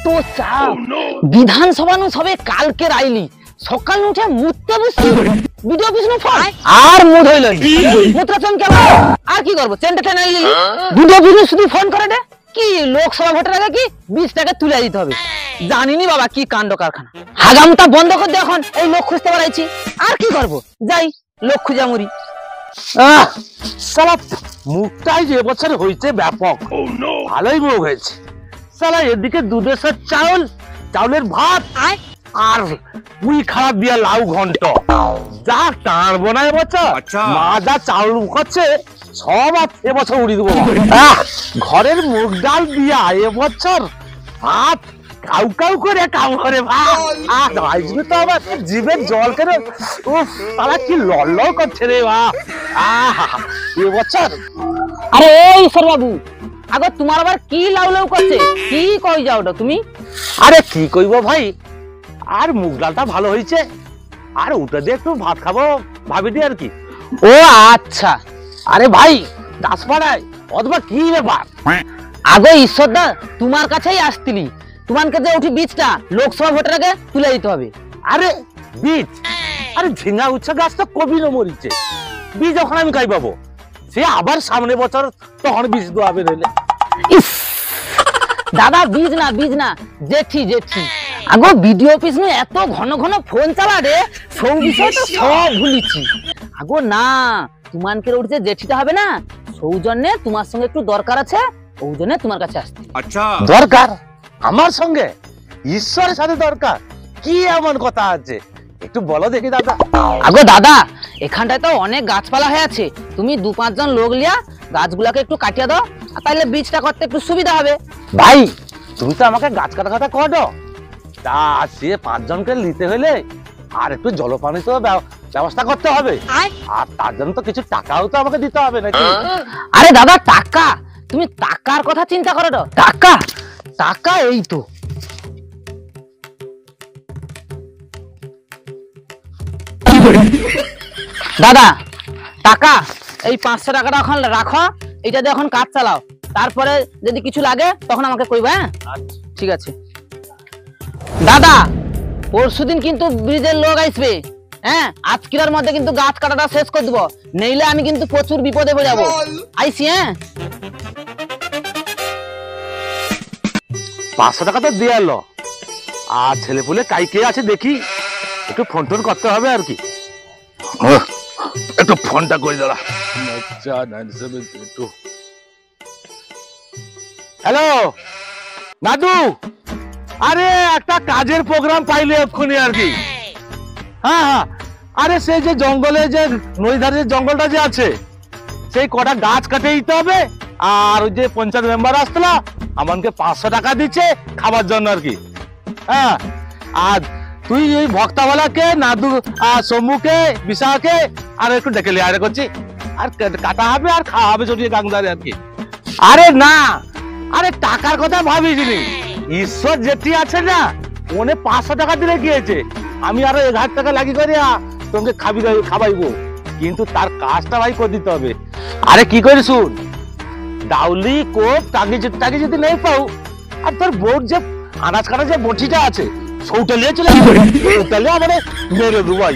এত চাপ বিধানসভা নু সবে কালকে আইলি সকাল উঠে মুততে বসছি ভিডিও পিছনে ফোন আর মুদ হইল মুত্রা চম কেন আর কি করব চেনটা টেনে আইলি ভিডিও পিছনে শুধু ফোন করে দে কি লোকসভা ভোটের আগে কি 20 টাকা তুলে দিতে হবে জানিনি বাবা কি কাণ্ড কারখানা হাগামটা বন্ধ করে দে এখন এই লোক খুঁজতে পারাইছি আর কি করব যাই লোক খুঁজা মরি সালা মুখটাই যে বছর হইছে ব্যাপক ভালোই মুখ হয়েছে সালা এদিকে দুধের চাউলের ভাত আর পুই খারাপ দিয়া লাউ ঘন্ট যা টানবো না এবছর মা যা চাউল মুখাচ্ছে সব এবছর উড়ি দেবো ঘরের মুগ ডাল দিয়া এবছর ভাত কাউ কাউ করে কাউ করে ভাত তো আবার জিভের জল কেন তারা কি লড় করছে রে এবছর আরে ঈশ্বর বাবু আগে তোমার আবার কি লাউ লাউ করছে কি কই যাও তুমি আরে কি কইব ভাই আর মুগ ডালটা ভালো হয়েছে আর ওটা দিয়ে একটু ভাত খাবো ভাবিনি আর কি ও আচ্ছা আরে ভাই দাসপাড়ায় অথবা কি ব্যাপার আগে ঈশ্বরদা তোমার কাছেই আসতিলি তোমার কাছে উঠি বীজটা লোকসভা ভোটের আগে তুলে দিতে হবে আরে বীজ আরে ঝিঙ্গা উচ্ছা গাছ তো কবি ন মরিছে বীজ ওখানে আমি খাই পাবো সে আবার সামনে বছর তখন বীজ দেওয়াবে রইলে দাদা বীজ না জেঠি আগো ভিডিও অফিস নিয়ে এত ঘন ঘন ফোন চালা রে সব বিষয় তো সব ভুলিছি আগো না তোমানকে উঠছে জেঠিটা হবে না সৌজন্যে তোমার সঙ্গে একটু দরকার আছে ওজন্য তোমার কাছে আসছি আচ্ছা দরকার আমার সঙ্গে ঈশ্বরের সাথে দরকার কি এমন কথা আছে একটু বলো দেখি দাদা আগো দাদা এখানটায় তো অনেক গাছপালা হয়ে আছে তুমি 2-5 জন লোক লিয়া গাছগুলাকে একটু কাটিয়ে দাও তাহলে বীজটা করতে একটু সুবিধা হবে ভাই তুমি তো আমাকে গাছ কাটার কথা করো তা সে 5 জনকে নিতে হলে আর একটু জলপানি তো ব্যবস্থা করতে হবে আর তার জন্য তো কিছু টাকাও তো আমাকে দিতে হবে নাকি আরে দাদা টাকা তুমি টাকার কথা চিন্তা করো তো টাকা এই তো দাদা টাকা এই 500 টাকাটা এখন রাখো এটা দিয়ে এখন কাজ চালাও তারপরে যদি কিছু লাগে তখন আমাকে কইবা হ্যাঁ ঠিক আছে দাদা পরশুদিন কিন্তু ব্রিজের লোক আসবে হ্যাঁ আজকের মধ্যে কিন্তু গাছ কাটাটা শেষ করে দেবো নইলে আমি কিন্তু প্রচুর বিপদে পড়ে যাবো আইসি হ্যাঁ 500 টাকা তো দিয়ে এলো আর ছেলে পুলে কাইকে আছে দেখি একটু ফোন টোন করতে হবে আর কি একটু ফোনটা করে দাঁড়া হ্যালো দাদু আরে একটা কাজের প্রোগ্রাম পাইলে এক্ষুনি আর কি হ্যাঁ আরে সেই যে জঙ্গলে যে নদী ধারে জঙ্গলটা যে আছে সেই কটা গাছ কাটে দিতে হবে আর ওই যে পঞ্চায়েত মেম্বার আসতলা আমাকে 500 টাকা দিচ্ছে খাবার জন্য আর কি হ্যাঁ আর তুই ওই ভক্তাওয়ালাকে নাদু সমুকে বিশাকে আর একটু ডেকে লিয়ে আরে করছি আর কাটা হবে আর খাওয়া হবে চটিয়ে গাংদারে আর কি আরে না আরে টাকার কথা ভাবিস নি ঈশ্বর যেটি আছে না ওনে 500 টাকা দিলে কি হয়েছে আমি আরো 1000 টাকা লাগি করে তোমাকে খাবাইবো কিন্তু তার কাজটা ভাই করে দিতে হবে আরে কি করে শুন ডাউলি কোপ টাকি যদি নেই পাও আর তোর বোর্ড যে আনাজ কাটা যে বটিটা আছে সৌটা নিয়ে চলে তাহলে আমাদের মেরে ডুবাই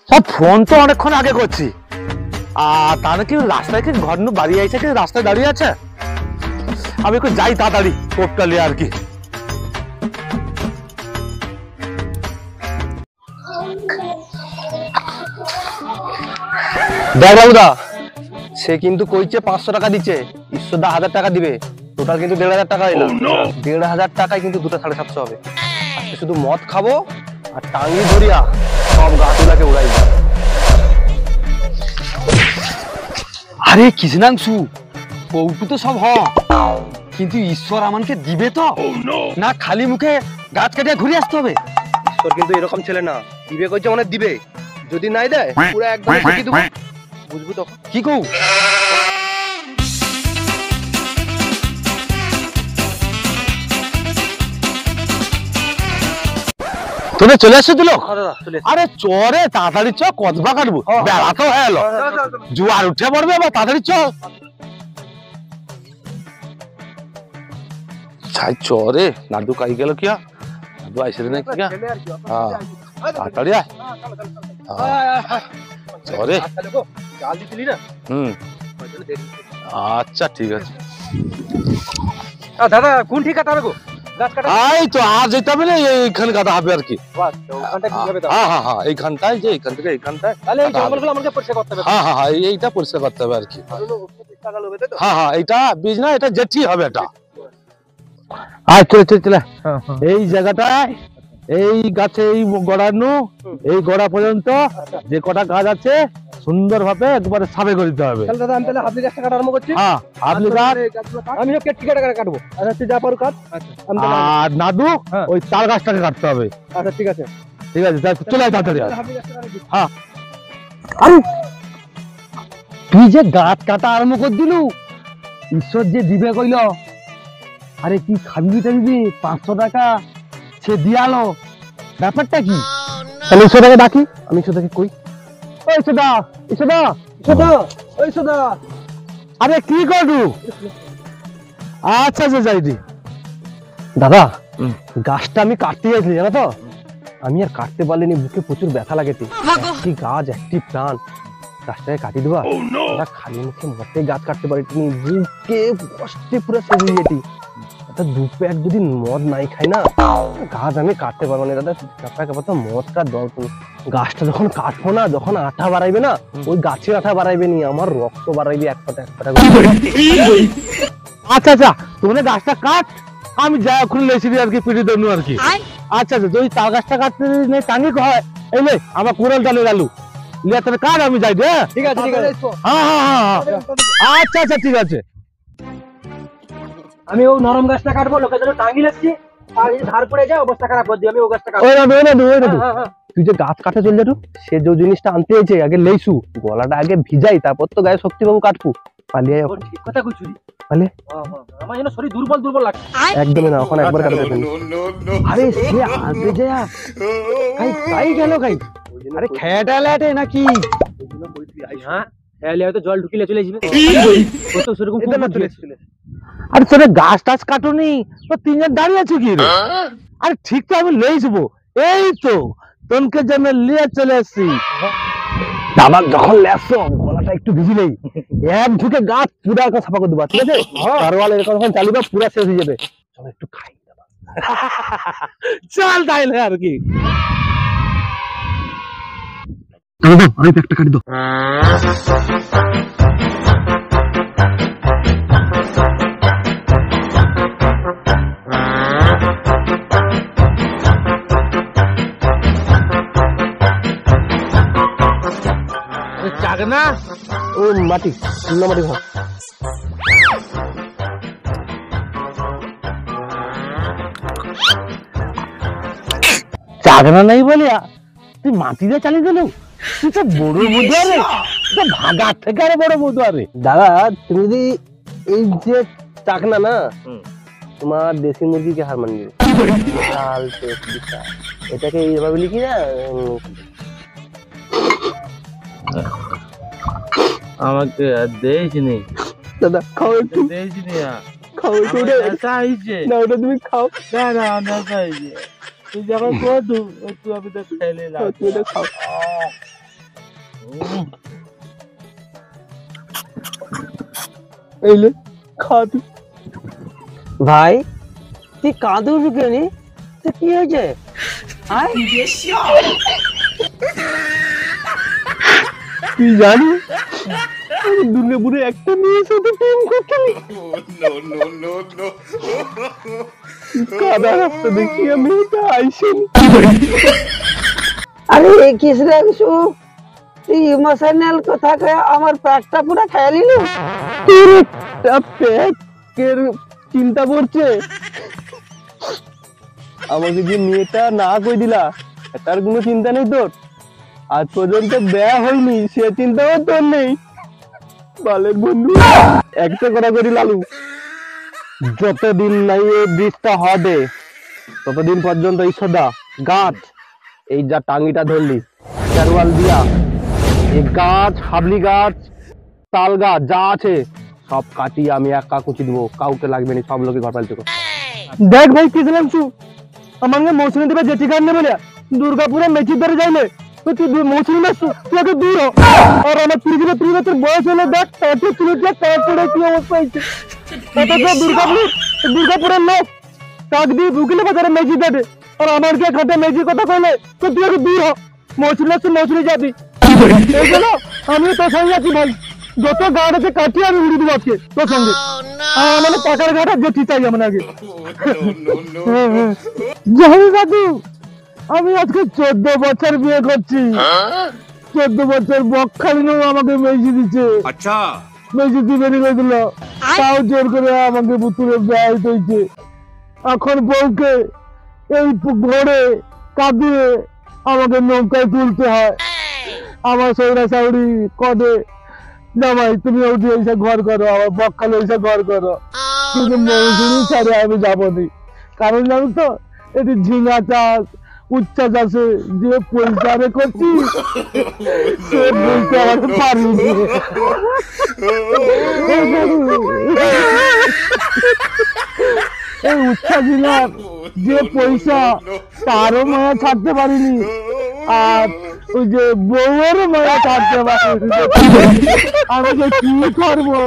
সব ফোন তো অনেকক্ষণ আগে করছি আর তাহলে কি রাস্তায় কি ঘর বাড়ি আইছে কি রাস্তায় দাঁড়িয়ে আছে আমি একটু যাই তাড়াতাড়ি কোপটা নিয়ে আর কি দেখ বাবুদা সে কিন্তু কইছে 500 টাকা দিচ্ছে ঈশ্বরদা 1000 টাকা দিবে টোটাল কিন্তু 1500 টাকা হইলো 1500 টাকায় কিন্তু 750 হবে আজকে শুধু মদ খাবো আর টাঙ্গি ধরিয়া সব গাছগুলাকে উড়াই দেব আরে কৃষ্ণাংশু কৌটু তো সব হ কিন্তু ঈশ্বর আমাকে দিবে তো না খালি মুখে গাছ কাটিয়ে ঘুরে আসতে হবে ঈশ্বর কিন্তু এরকম ছেলে না দিবে কইছে মানে দিবে যদি নাই দেয় পুরো একদম ঠকি দেব বুঝবো তো কি কও তোরে চলে আসছে দিল আরে চরে তাড়াতাড়ি চ কতবা কাটবো বেলা তো হয়ে গেল জোয়ার উঠে পড়বে আবার তাড়াতাড়ি চ ছাই চরে নাদু কাই গেল কিয়া নাদু আইসে না কিয়া হ্যাঁ তাড়াতাড়ি আয় চরে আচ্ছা ঠিক আছে দাদা কোন ঠিকাটা হবে গো গাছ কাটা এই তো আর যেতে হবে না এইখানে গাদা হবে আর কি ওখানটা কি হবে হ্যাঁ হ্যাঁ হ্যাঁ এইখানটায় যে এইখান থেকে এইখানটায় তাহলে এই জঙ্গলগুলো আমাকে পরিষ্কার করতে হবে হ্যাঁ হ্যাঁ হ্যাঁ এইটা পরিষ্কার করতে হবে আর কি হ্যাঁ হ্যাঁ এইটা বীজ না এটা জেঠি হবে এটা চলে চলে চলে এই জায়গাটায় এই গাছে এই গড়ানো এই গড়া পর্যন্ত যে কটা গাছ আছে সুন্দর ভাবে একবারে সাবে করে দিতে হবে তাহলে দাদা আমি তাহলে হাবলি গাছটা কাটা আরম্ভ করছি হ্যাঁ আপনি গাছ আমি ওকে ঠিকাটা কাটবো আচ্ছা তুই যা পারো কাট আচ্ছা আর নাদু হ্যাঁ। ওই তাল গাছটাকে কাটতে হবে আচ্ছা ঠিক আছে ঠিক আছে চলে আয় তাড়াতাড়ি আয়। হাবলি গাছটা কাটবি হ্যাঁ আরে তুই যে গাছ কাটা আরম্ভ করে দিলু ঈশ্বর যে দিবে কইল আরে কি খাবি টাবি 500 টাকা সে দিয়ালো ব্যাপারটা কি তাহলে ঈশ্বরটাকে ডাকি আমি ঈশ্বরটাকে কই ওই সদা ঈশ্বরদা সোদা ওই সোদা আরে কি করু আচ্ছা আচ্ছা যাইদি দাদা গাছটা আমি কাটতে যাইছিলি জানো তো আমি আর কাটতে পারলিনি বুকে প্রচুর ব্যথা লাগেছে কি গাছ একটি প্রাণ গাছটাকে কাটি দেবা দাদা খালি মুখে মোটে গাছ কাটতে পারি তুমি বুকে কষ্টে পুরো শেষ হয়ে যেতি দাদা দু প্যাক যদি মদ নাই খাই না গাছ আমি কাটতে পারবো না দাদা তো মদটা দাও তুমি গাছটা যখন কাটবো না যখন আঠা বাড়াইবে না ওই গাছের আঠা বাড়াইবে নি আমার রক্ত বাড়াইবে এক পাটা আচ্ছা আচ্ছা তুমি গাছটা কাট আমি যাই এখন লেছি আর কি পিটি দেবো আর কি আচ্ছা আচ্ছা যদি তাল গাছটা কাটতে নেই টানি হয় এই নে আমার কুড়াল ডালে ডালু লিয়া তাহলে কাট আমি যাই দে ঠিক আছে ঠিক আছে হ্যাঁ হ্যাঁ হ্যাঁ হ্যাঁ আচ্ছা আচ্ছা ঠিক আছে আমি ও নরম গাছটা কাটবো লোকের জন্য টাঙ্গি লাগছি আর যদি ধার পড়ে যায় অবস্থা খারাপ করে দিই আমি ও গাছটা কাটবো ওই না হ্যাঁ, হ্যাঁ। তুই যে গাছ কাটে চলে যাটু সে যে জিনিসটা আনতে হয়েছে আগে লেইসু গলাটা আগে ভিজাই তারপর তো গায়ে শক্তি বাবু কাটবু পালিয়ে ও ঠিক কথা কইছুরি পালিয়ে আমার যেন শরীর দুর্বল দুর্বল লাগছে একদমই না ওখানে একবার কাটতে দেবেন আরে সে আনতে যায় কাই কাই গেল কাই আরে খেয়াটা লাটে নাকি হ্যাঁ এলে হয়তো জল ঢুকিলে চলে যাবে ও তো সেরকম খুব চলে আরে তোরে গাছ টাছ কাটুনি তো তিনজন দাঁড়িয়ে আছো কি রে আরে ঠিক তো আমি লেই যাবো এই তো তোনকে জন্য লিয়ে চলে এসছি আবার যখন লেসো গলাটা একটু ভিজিলেই এক ঢুকে গাছ পুরা একদম সাফা করে দেবা ঠিক আছে কারওয়াল এরকম যখন চালিবা পুরা শেষ হয়ে যাবে চলো একটু খাই চল তাইলে আর কি আমি একটা কাটি দাও চাগনা ও মাটি চুনা মাটি ঘর চাগনা নাই বলিয়া তুই মাটিতে চালিয়ে দিল তুই তো বড় মধুয়ারে তো ভাগা থেকে আরো বড় মধুয়ারে দাদা তুমি যদি এই যে চাকনা না তোমার দেশি মুরগিকে হার মানিয়ে বিশাল টেস্ট বিশাল এটাকে এইভাবে লিখি না আমাকে দেয়নি দাদা খাও একটু দেয়নি খাও একটু না ওটা তুমি খাও না না চাইছে তুই যখন কদু তুই আমি তো খেলে তুমি এটা খাও এইলে খা তুই ভাই তুই কাঁদুস কেনি তো কি হয়েছে তুই জানি দুর্গাপুরে একটা মেয়ের সাথে প্রেম করছিলি কাদা রাস্তা দেখিয়ে মেয়েটা আইসেনি আরে কিসরে কিছু তুই ইমোশনাল কথা কয়ে আমার পেটটা পুরো খেয়ে নিলি তোর পেটের চিন্তা পড়ছে আমাকে যে মেয়েটা না কই দিলা তার কোনো চিন্তা নেই তোর আজ পর্যন্ত ব্যয় হয়নি সে চিন্তাও তোর নেই বালের বন্ধু একটা কথা করি লালু যতদিন নাই এই বৃষ্টিটা হবে ততদিন পর্যন্ত এই সদা গাছ এই যা টাঙ্গিটা ধরলি চারওয়াল দিয়া এই গাছ হাবলি গাছ তাল গাছ যা আছে সব কাটিয়ে আমি একা কুচি দেবো কাউকে লাগবে না সব লোকে ঘর পাল্টে দেখ ভাই কি জানছু আমাকে মৌসুমী দেবে যেটি গান নেবে না দুর্গাপুরে মেচির ধরে যাইলে তো তুই মৌসুমী না তুই আগে দূর হ আর আমার পৃথিবীতে 3 বছর বয়স হলে দেখ তাতে তুই তারপরে কি অবস্থা হয়েছে অথচ দুর্গাপুরের লোক কাক দিয়ে ঢুকিলে বাজারে মেজি দেবে আর আমার কে খাটে মেজির কথা কইলে তো তুই আগে দূর হ মৌসুমী যাবি এই জন্য আমি তোর সঙ্গে আছি ভাই যত গাড় আছে কাটিয়ে আমি উড়ি দিব আজকে তোর সঙ্গে মানে টাকার গাড়া যেটি চাই আমার আগে যাই দাদু আমি আজকে 14 বছর বিয়ে করছি 14 বছর বকখালিও আমাকে মেজি দিচ্ছে अच्छा মেজি দিয়ে বেরিয়ে গেছিল তাও জোর করে আমাকে পুতুলের বিয়ে হইছে এখন বউকে এই ঘরে কাঁদিয়ে আমাকে নৌকায় তুলতে হয় আমার সৌরা সাউরি কদে না ভাই তুমি ওটি এসে ঘর করো আমার বকখালি এসে ঘর করো কিন্তু মৌসুমী ছাড়ে আমি যাবনি কারণ জানো তো এটি ঝিঙা চাষ উচ্চা চাষে যে পয়সা আমি করছি সে বলতে আমাকে পারিনি এই উচ্চা ঝিঙার যে পয়সা তারও মায়া ছাড়তে পারিনি আর ওই যে বউয়ের মায়া ছাড়তে পারিনি আমি যে কি করবো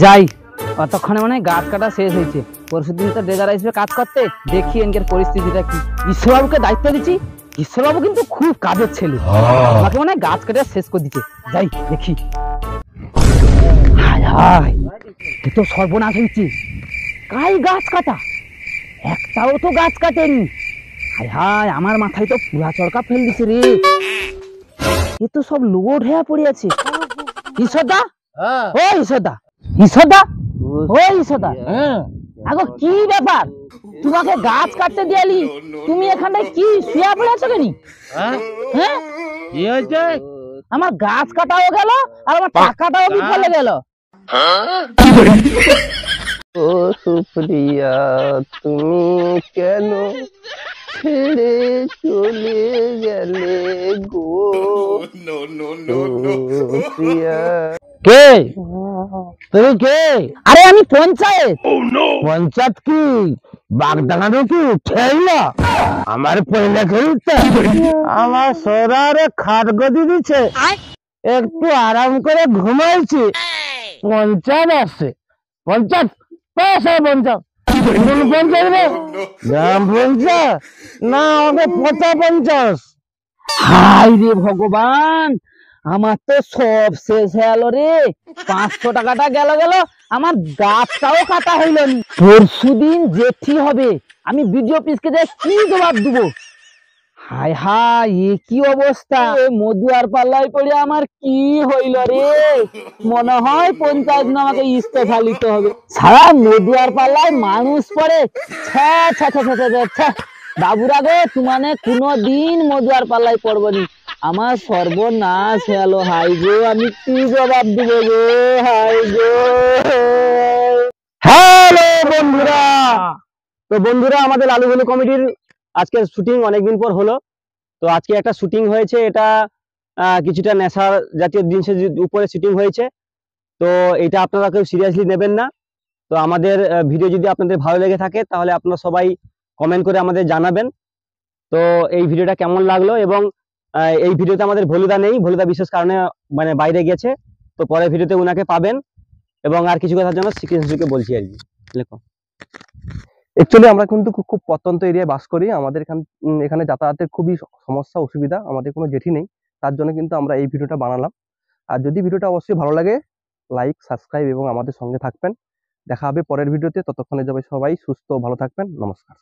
যাই অতক্ষণে মানে গাছ কাটা শেষ হয়েছে পরশুদিন তো ডেজার আসবে কাজ করতে দেখি এনকের পরিস্থিতিটা কি ঈশ্বরবাবুকে দায়িত্ব দিচ্ছি ঈশ্বরবাবু কিন্তু খুব কাজের ছেলে আমাকে মানে গাছ কাটা শেষ করে দিচ্ছে যাই দেখি হায় হায় এ তো সর্বনাশ হয়েছে কাই গাছ কাটা একটাও তো গাছ কাটেনি হায় হায় আমার মাথায় তো পুরা চরকা ফেল দিছে রে এ তো সব লোড হয়ে পড়ে আছে ঈশ্বরদা ও ঈশ্বরদা ঈশ্বরদা ও ঈশ্বরদা আগো কি ব্যাপার তোমাকে গাছ কাটতে দিয়ালি তুমি এখানটায় কি শুয়ে পড়ে আছো কেন হ্যাঁ কি হয়েছে আমার গাছ কাটাও গেল আর আমার টাকাটাও বিফলে গেল ও সুপ্রিয়া তুমি কেন ছেড়ে চলে গেলে গো সুপ্রিয়া কে তুমি কে আরে আমি পঞ্চায়েত পঞ্চায়েত কি বাগদানানো কি উঠেইল আমার পয়লা খেলতে আমার সরারে খাট গদি দিচ্ছে একটু আরাম করে ঘুমাইছি পঞ্চায়েত আসছে পঞ্চায়েত পয়সা পঞ্চায়েত কোন পঞ্চায়েত রে গ্রাম পঞ্চায়েত না আমাকে 50 হাই রে ভগবান আমার তো সব শেষ হয়ে গেল রে 500 টাকাটা গেল আমার গাছটাও কাটা হইল পরশুদিন জেঠি হবে আমি বিডিও অফিসকে যাই কি জবাব দিব হায় হায় এ কি অবস্থা মধুয়ার পাল্লায় পড়ে আমার কি হইল রে মনে হয় পঞ্চায়েত আমাকে ইস্তফা নিতে হবে সারা মধুয়ার পাল্লায় মানুষ পড়ে বাবুরা গো তোমানে কোনদিন মধুয়ার পাল্লায় পড়বনি আমার সর্বনাশ হল হাই গো আমি কি জবাব দিব গো হাই গো হ্যালো বন্ধুরা তো বন্ধুরা আমাদের লালুগুলো কমিটির আজকের শুটিং অনেকদিন পর হলো তো আজকে একটা শুটিং হয়েছে এটা কিছুটা নেশার জাতীয় জিনিসের উপরে শুটিং হয়েছে তো এটা আপনারা কেউ সিরিয়াসলি নেবেন না তো আমাদের ভিডিও যদি আপনাদের ভালো লেগে থাকে তাহলে আপনারা সবাই কমেন্ট করে আমাদের জানাবেন তো এই ভিডিওটা কেমন লাগলো এবং এই ভিডিওতে আমাদের ভলুদা নেই ভলুদা বিশেষ কারণে মানে বাইরে গেছে তো পরের ভিডিওতে উনাকে পাবেন এবং আর কিছু কথার জন্য শিশুকে বলছি আর কি লেখো অ্যাকচুয়ালি আমরা কিন্তু খুব প্রত্যন্ত এরিয়ায় বাস করি আমাদের এখানে যাতায়াতের খুবই সমস্যা অসুবিধা আমাদের কোনো জেঠি নেই তার জন্য কিন্তু আমরা এই ভিডিওটা বানালাম আর যদি ভিডিওটা অবশ্যই ভালো লাগে লাইক সাবস্ক্রাইব এবং আমাদের সঙ্গে থাকবেন দেখা হবে পরের ভিডিওতে ততক্ষণে যাবে সবাই সুস্থ ভালো থাকবেন নমস্কার।